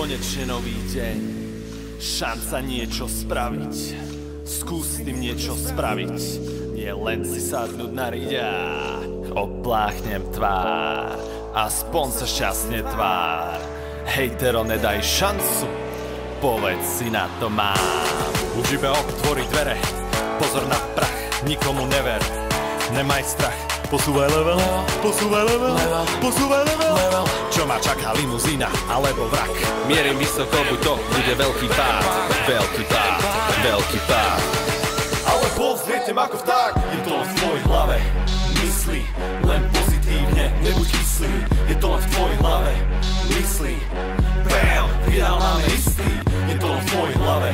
konečne nový deň, šanca niečo spraviť. Skús s tým niečo spraviť, nie len si sadnúť na riť a opláchnem tvár, aspoň sa šťastne tvár. Hejtero, nedaj šancu, povedz si na to mám. Už iba otvoriť dvere, pozor na prach, nikomu never, nemaj strach. Posúvaj level, posúvaj level, posúvaj level. Čo ma čaká, limuzína alebo vrak? Mierim vysoko, buď to bude veľký pád, veľký pád, veľký pád. Ale pozrietem ako vták, je to len v tvojej hlave. Myslí len pozitívne, nebuď kyslý. Je to len v tvojej hlave. Myslí, bam, vydal máme istý. Je to len v tvojej hlave.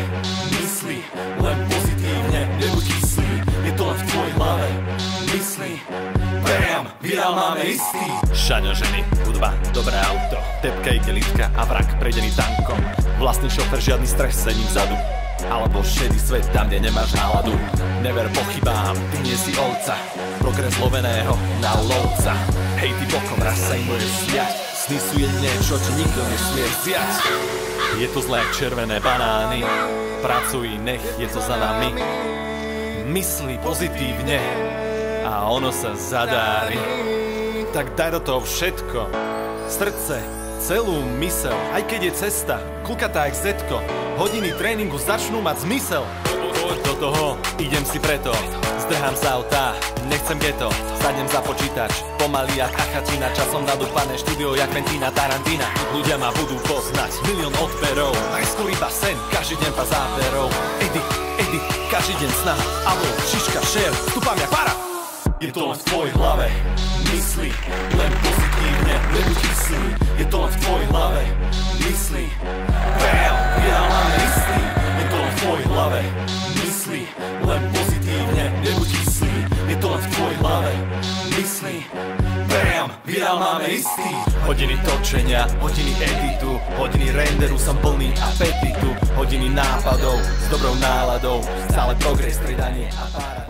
Myslí len pozitívne, nebuď kyslý. Je to len v tvojej hlave. Myslí, bam, vydal máme istý. Šaňo ženy, hudba, dobré auto, tepka igelitka a vrak prejdený tankom. Vlastný šofer, žiadny stres, sedím vzadu. Alebo šedý svet tam, kde nemáš náladu. Never pochybám, ty nie si ovca, progres loveného na lovca. Hej, ty bokom, raz sa im budeš smiať. Sny sú jedine, čo ti nikto nesmie vziať. Je to zlé jak červené banány, pracuj, nech je to za nami. Myslí pozitívne a ono sa zadári. Tak daj do toho všetko, srdce, celú mysel. Aj keď je cesta, klukatá jak zetko, hodiny tréningu začnú mať zmysel. Poď do toho, idem si preto, zdrhám z auta, nechcem geto. Sadnem za počítač, pomaly jak achatina, časom nadúpané štúdio jak Quentina Tarantina. Ľudia ma budú poznať, milión odberov, najskôr iba sen, každý deň pár záberov. Edit, každý deň snaha, alo, šiška, šér, stúpam jak para. Je to len v tvojej hlave, myslí len pozitívne, nebuď kyslý. Je to len v tvojej hlave, myslí, bam, vydal máme istý. Je to len v tvojej hlave, myslí len pozitívne, nebuď kyslý. Je to len v tvojej hlave, myslí, bam, vydal máme istý. Hodiny točenia, hodiny editu, hodiny renderu, som plný apetitu. Hodiny nápadov, s dobrou náladou, stále progres, stredanie a pára.